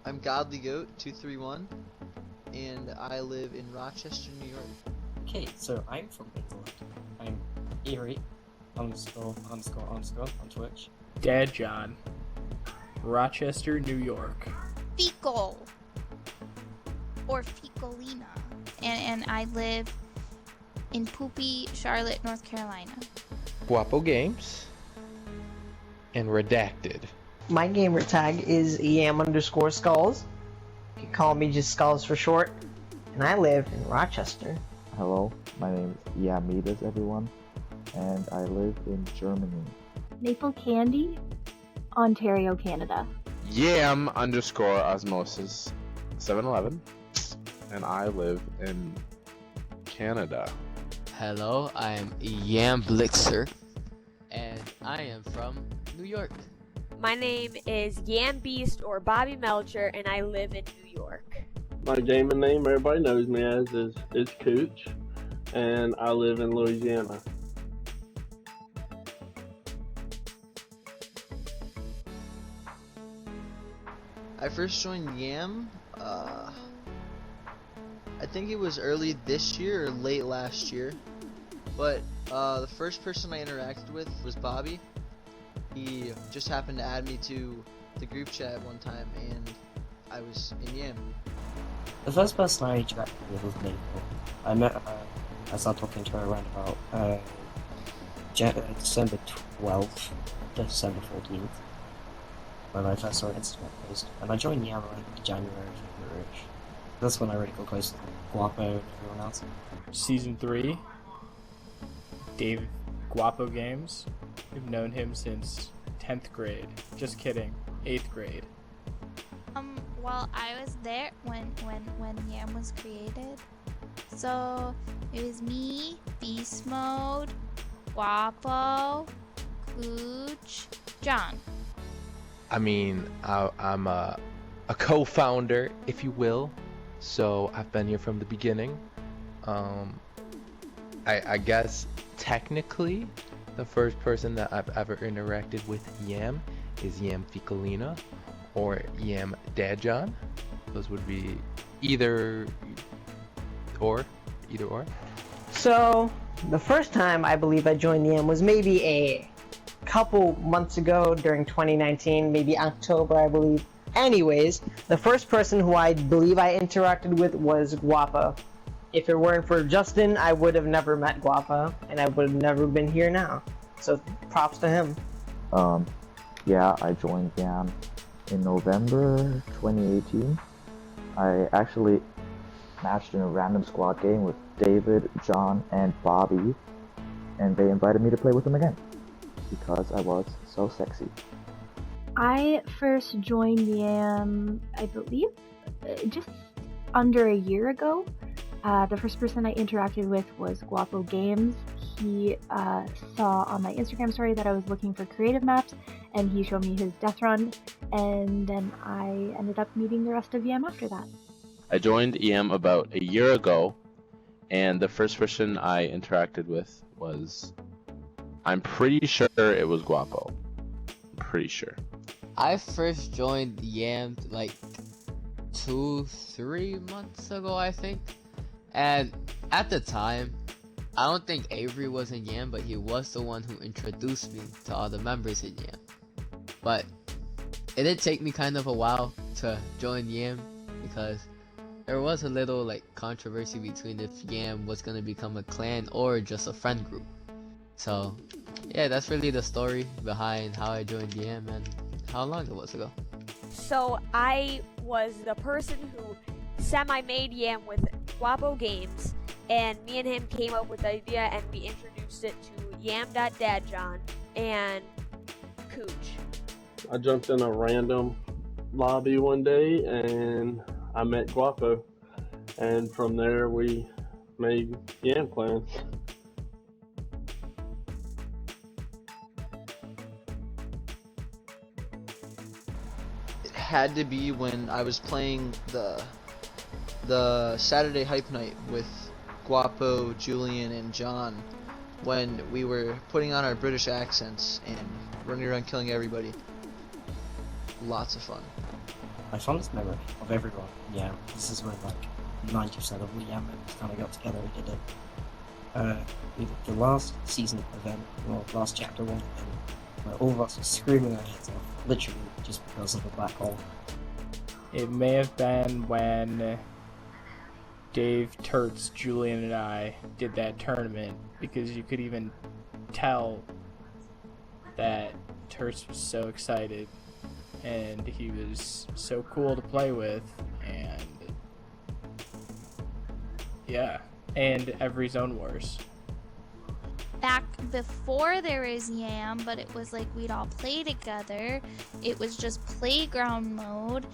I'm Godly Goat 231, and I live in Rochester, New York. Okay, so I'm from England. I'm Eerie, underscore on Twitch. Dad John, Rochester, New York. Fecal or Fecalina, and I live in Poopy, Charlotte, North Carolina. Guwapo Games and Redacted. My gamer tag is Yam_Skulls. You can call me just Skulls for short. And I live in Rochester. Hello, my name is Yam Beast, everyone, and I live in Germany. Maple Candy, Ontario, Canada. Yam_Osmosis 711, and I live in Canada. Hello, I am Yam Blixer, and I am from New York. My name is Yam Beast or Bobby Melcher, and I live in New York. My gaming name everybody knows me as is Cooch, and I live in Louisiana. I first joined Yam, I think it was early this year or late last year, but the first person I interacted with was Bobby. He just happened to add me to the group chat one time, and I was in Yam. The first person I interacted with was Maple. I met her, I started talking to her around about December 12th, December 14th, when I first saw her Instagram post, and I joined Yam around January, February-ish. That's when I really got close to Guapo and everyone else. Season 3, Dave Guwapo Games. We've known him since 10th grade. Just kidding, 8th grade. Well, I was there when Yam was created. So it was me, Beast Mode, Guapo, Cooch, John. I mean, I'm a co-founder, if you will. So I've been here from the beginning. I guess technically the first person that I've ever interacted with Yam is Yam Fecalina or Yam Dad John. Those would be either or. So, the first time I believe I joined Yam was maybe a couple months ago during 2019, maybe October, I believe. Anyways, the first person who I believe I interacted with was Guapo. If it weren't for Justin, I would have never met Guapo, and I would have never been here now. So, props to him. Yeah, I joined Yam in November 2018. I actually matched in a random squad game with David, John, and Bobby, and they invited me to play with them again because I was so sexy. I first joined Yam, I believe, just under a year ago. The first person I interacted with was Guwapo Games. He saw on my Instagram story that I was looking for creative maps, and he showed me his death run, and then I ended up meeting the rest of Yam after that. I joined Yam about a year ago, and the first person I interacted with was, I'm pretty sure it was Guapo. I'm pretty sure. I first joined Yam like 2-3 months ago, I think. And at the time, I don't think Avery was in Yam, but he was the one who introduced me to all the members in Yam. But it did take me kind of a while to join Yam because there was a little like controversy between if Yam was gonna become a clan or just a friend group. So yeah, that's really the story behind how I joined Yam and how long it was ago. So I was the person who semi-made Yam with Guwapo Games, and me and him came up with the idea and we introduced it to Yam.Dadjohn and Cooch. I jumped in a random lobby one day and I met Guwapo, and from there we made Yam Clan. It had to be when I was playing the Saturday Hype Night with Guwapo, Julian, and John, when we were putting on our British accents and running around killing everybody. Lots of fun. my fondest memory of everyone. Yeah, this is when like 90% of the Yam members kind of got together and did it. We did the last season event, well, last chapter 1 event, where all of us were screaming our heads off, literally just because of the black hole. It may have been when Dave, Turts, Julian, and I did that tournament, because you could even tell that Turts was so excited and he was so cool to play with, and yeah, and every Zone Wars. Back before there was Yam, but it was like we'd all play together. It was just playground mode,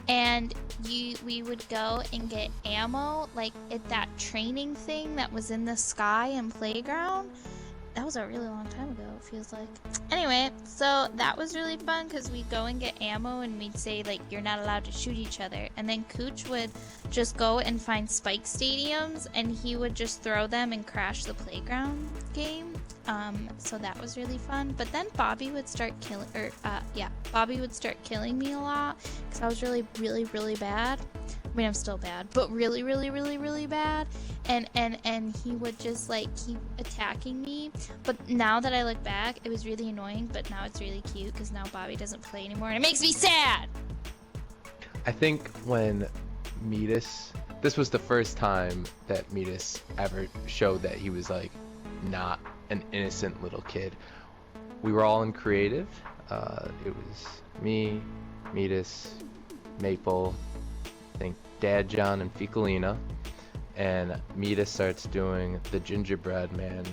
and we would go and get ammo like at that training thing that was in the sky and playground. That was a really long time ago, it feels like. Anyway, so that was really fun because we'd go and get ammo and we'd say like, you're not allowed to shoot each other, and then Cooch would just go and find spike stadiums and he would just throw them and crash the playground game. So that was really fun. But then Bobby would start killing, Bobby would start killing me a lot because I was really, really, really bad. I mean, I'm still bad, but really, really, really, really bad. And he would just like keep attacking me. But now that I look back, it was really annoying, but now it's really cute because now Bobby doesn't play anymore and it makes me sad. I think when Metis, this was the first time that Metis ever showed that he was like not an innocent little kid. We were all in creative. It was me, Metis, Maple, I think Dad John and Ficalina, and Metis starts doing the gingerbread man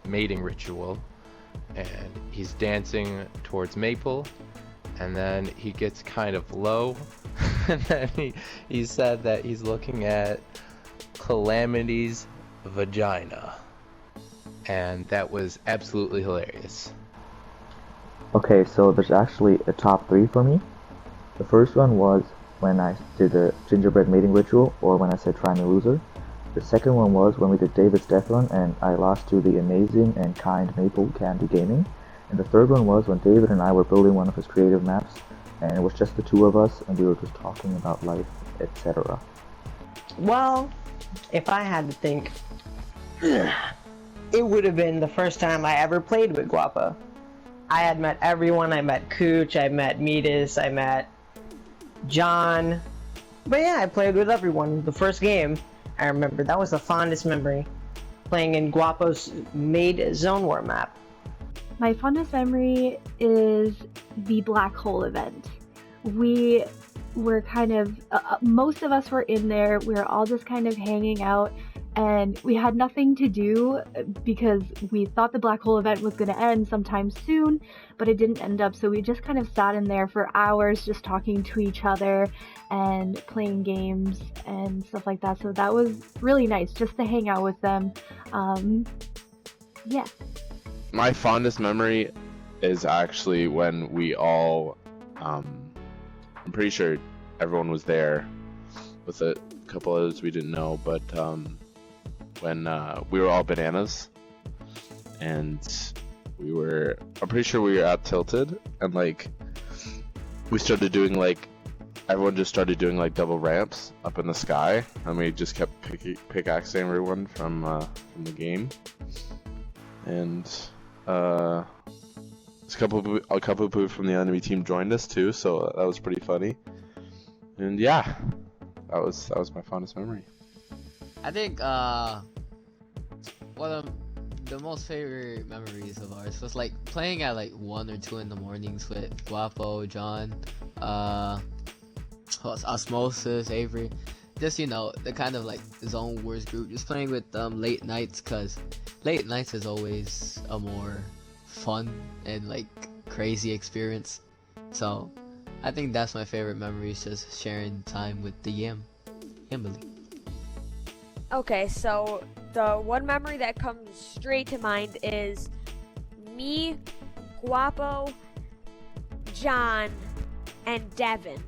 mating ritual, and he's dancing towards Maple, and then he gets kind of low, and then he said that he's looking at Calamity's vagina, and that was absolutely hilarious. Okay, so there's actually a top 3 for me. The first one was when I did the gingerbread mating ritual, or when I said try me loser. The second one was when we did David's death run and I lost to the amazing and kind Maple Candy Gaming. And the third one was when David and I were building one of his creative maps, and it was just the two of us and we were just talking about life, etc. Well, if I had to think, it would have been the first time I ever played with Guwapo. I had met everyone. I met Cooch, I met Metis, I met John. But yeah, I played with everyone. The first game, I remember, that was the fondest memory. Playing in Guapo's made Zone War map. My fondest memory is the black hole event. We were kind of, most of us were in there, we were all just kind of hanging out, and we had nothing to do because we thought the black hole event was going to end sometime soon, but it didn't end up, so we just kind of sat in there for hours just talking to each other and playing games and stuff like that, so that was really nice just to hang out with them. Yeah. My fondest memory is actually when we all, I'm pretty sure everyone was there, with a couple others we didn't know, but when we were all bananas, and I'm pretty sure we were at Tilted, and like we started doing like, everyone just started doing like double ramps up in the sky, and we just kept pickaxing everyone from the game, and a couple of people from the enemy team joined us too, so that was pretty funny. And yeah, that was my fondest memory. I think one of the most favorite memories of ours was like playing at like 1 or 2 in the mornings with Guwapo, John, Osmosis, Avery. Just, you know, the kind of like Zone Wars group, just playing with late nights, cause late nights is always a more fun and like crazy experience. So I think that's my favorite memory, is just sharing time with the Yam-beast. Okay, so the one memory that comes straight to mind is me, Guwapo, John, and Devin.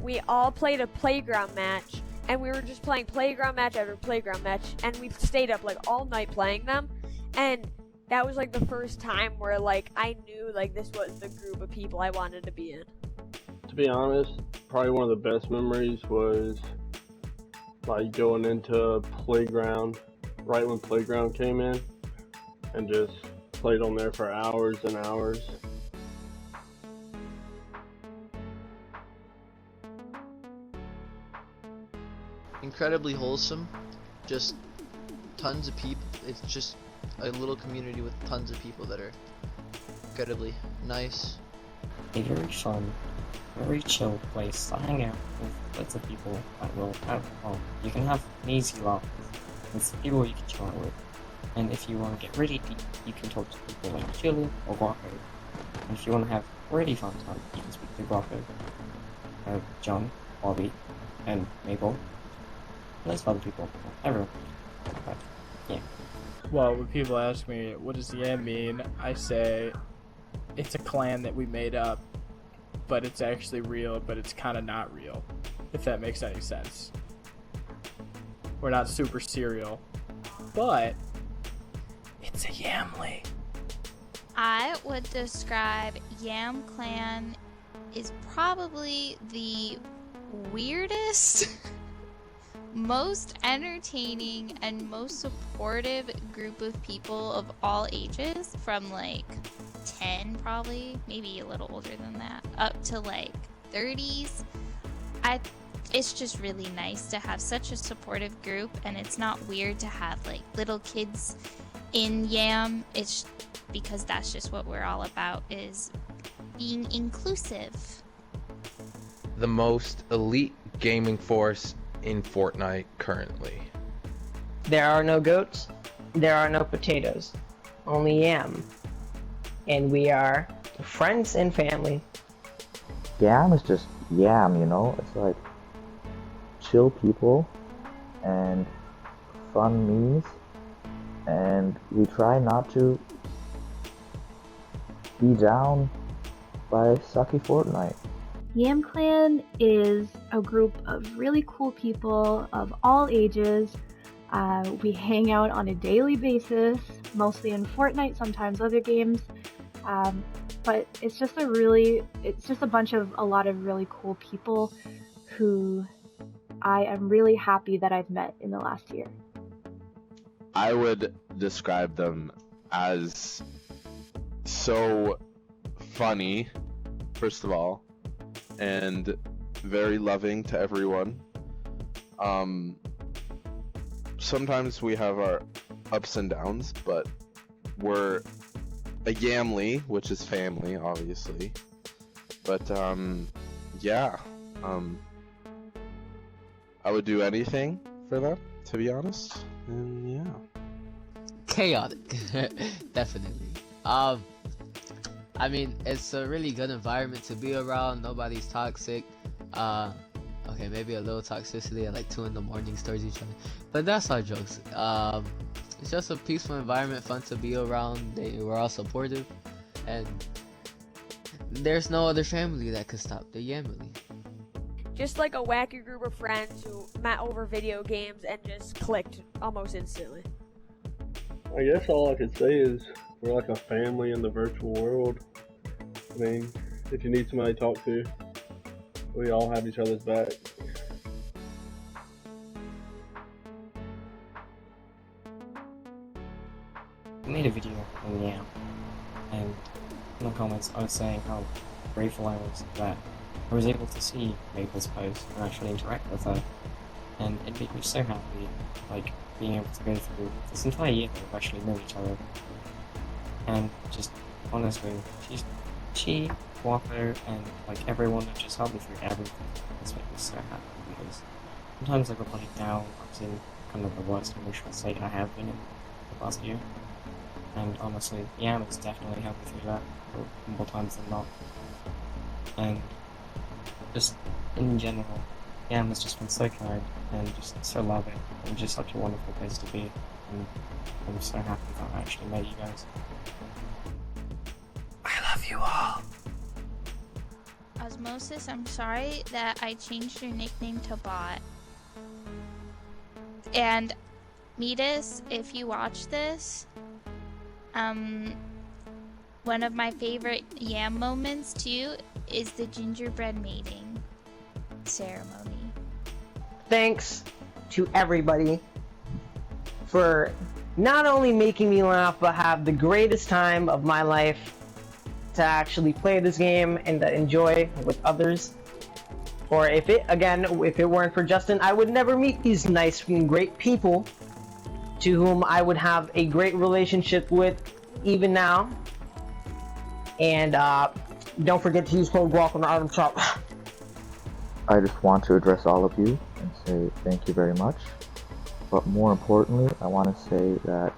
We all played a playground match, and we were just playing playground match after playground match, and we stayed up like all night playing them, and that was like the first time where like I knew like this was the group of people I wanted to be in. To be honest, probably one of the best memories was like going into Playground right when Playground came in and just played on there for hours and hours. Incredibly wholesome. Just tons of people. It's just a little community with tons of people that are incredibly nice. A very fun, very chill place to hang out with lots of people that will have fun. You can have an easy laugh with people you can chill out with. And if you want to get really deep, you can talk to people like Chili or Guapo. And if you want to have really fun time, you can speak to Guapo, John, Bobby, and Mabel. Lots of other people. Everyone. But, yeah. Well, when people ask me, what does Yam mean? I say, it's a clan that we made up, but it's actually real, but it's kind of not real, if that makes any sense. We're not super serial, but it's a Yamly. I would describe Yam Clan is probably the weirdest, most entertaining, and most supportive group of people of all ages, from like 10 probably, maybe a little older than that, up to like 30s. It's just really nice to have such a supportive group, and it's not weird to have like little kids in Yam. It's because that's just what we're all about, is being inclusive. The most elite gaming force in Fortnite currently. There are no goats, there are no potatoes, only Yam. And we are friends and family. Yam is just Yam, you know? It's like chill people and fun memes, and we try not to be down by sucky Fortnite. Yam Clan is a group of really cool people of all ages. We hang out on a daily basis, mostly in Fortnite, sometimes other games. But it's just a lot of really cool people who I am really happy that I've met in the last year. I would describe them as so funny, first of all, and very loving to everyone. Sometimes we have our ups and downs, but we're a Yamly, which is family, obviously. But yeah, I would do anything for them, to be honest. And yeah. Chaotic. Definitely. I mean, it's a really good environment to be around. Nobody's toxic. Okay, maybe a little toxicity at like 2 in the morning towards each other, but that's all jokes. It's just a peaceful environment, fun to be around. We're all supportive, and there's no other family that could stop the Yamily. Just like a wacky group of friends who met over video games and just clicked almost instantly. I guess all I could say is we're like a family in the virtual world. I mean, if you need somebody to talk to, we all have each other's back. I made a video on Yam, and in the comments I was saying how grateful I was that I was able to see Mabel's post and actually interact with her, and it made me so happy, like, being able to go through this entire year that we've actually known each other. And just, honestly, she, Guapo, and like everyone that just helped me through everything. This made me so happy, because sometimes I got really down. I was in kind of the worst emotional state I have been in the past year. And honestly, Yam has definitely helped me through that more times than not. And just in general, Yam has just been so kind and just so loving and just such a wonderful place to be. And I'm so happy that I actually met you guys. I love you all. Osmosis, I'm sorry that I changed your nickname to Bot. And Metis, if you watch this, one of my favorite Yam moments too is the gingerbread mating ceremony. Thanks to everybody for not only making me laugh, but have the greatest time of my life to actually play this game and to enjoy with others. Or if it weren't for Justin, I would never meet these nice and great people to whom I would have a great relationship with even now. And don't forget to use code Guac on the item shop. I just want to address all of you and say thank you very much. But more importantly, I want to say that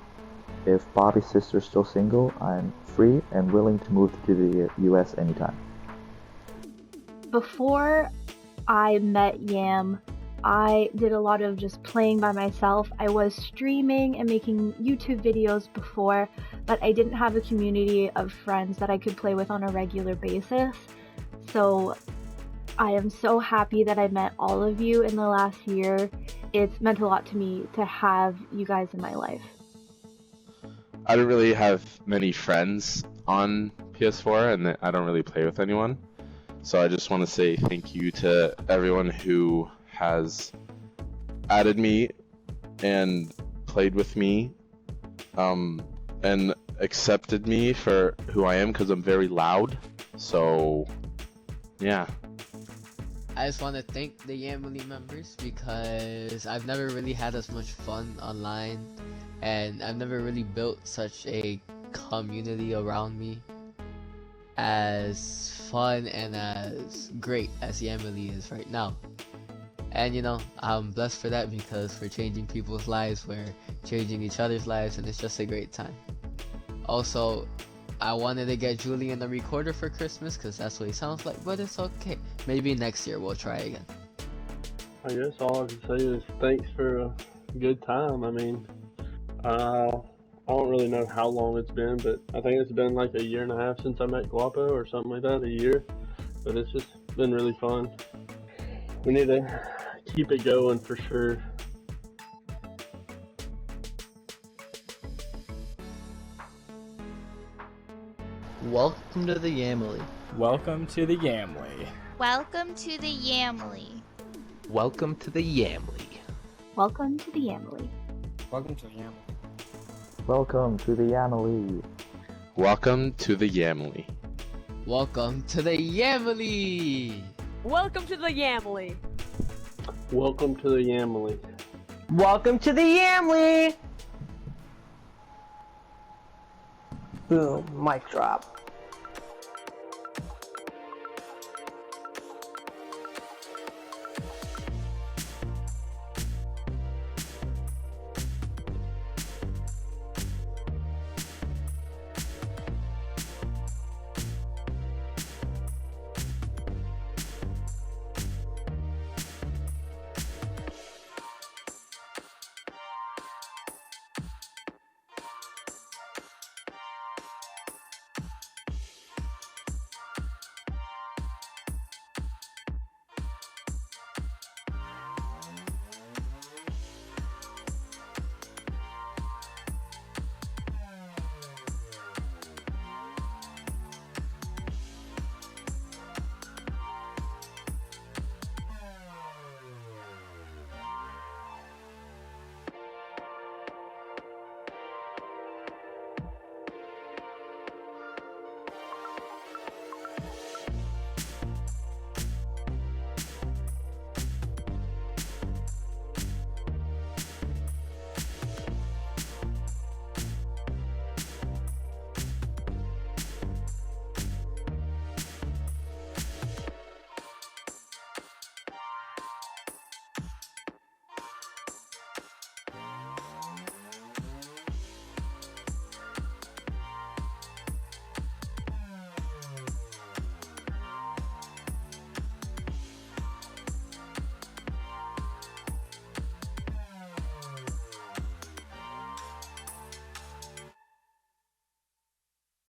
if Bobby's sister is still single, I'm free and willing to move to the US anytime. Before I met Yam, I did a lot of just playing by myself. I was streaming and making YouTube videos before, but I didn't have a community of friends that I could play with on a regular basis. So I am so happy that I met all of you in the last year. It's meant a lot to me to have you guys in my life. I don't really have many friends on PS4, and I don't really play with anyone. So I just want to say thank you to everyone who has added me and played with me, and accepted me for who I am, because I'm very loud. So, yeah. I just want to thank the Yamly members because I've never really had as much fun online, and I've never really built such a community around me as fun and as great as Yamly is right now. And you know, I'm blessed for that because we're changing people's lives, we're changing each other's lives, and it's just a great time. Also, I wanted to get Julian a recorder for Christmas because that's what he sounds like, but it's okay. Maybe next year we'll try again. I guess all I can say is thanks for a good time. I mean, I don't really know how long it's been, but I think it's been like 1.5 years since I met Guwapo or something like that, 1 year. But it's just been really fun. We need to keep it going for sure. Welcome to the Yamly. Welcome to the Yamly. Welcome to the Yamly. Welcome to the Yamly. Welcome to the Yamly. Welcome to Yam. Welcome to the Yamly. Welcome to the Yamly. Welcome to the Yamly! Welcome to the Yamly. Welcome to the Yamly. Welcome to the Yamly! Boom, mic drop.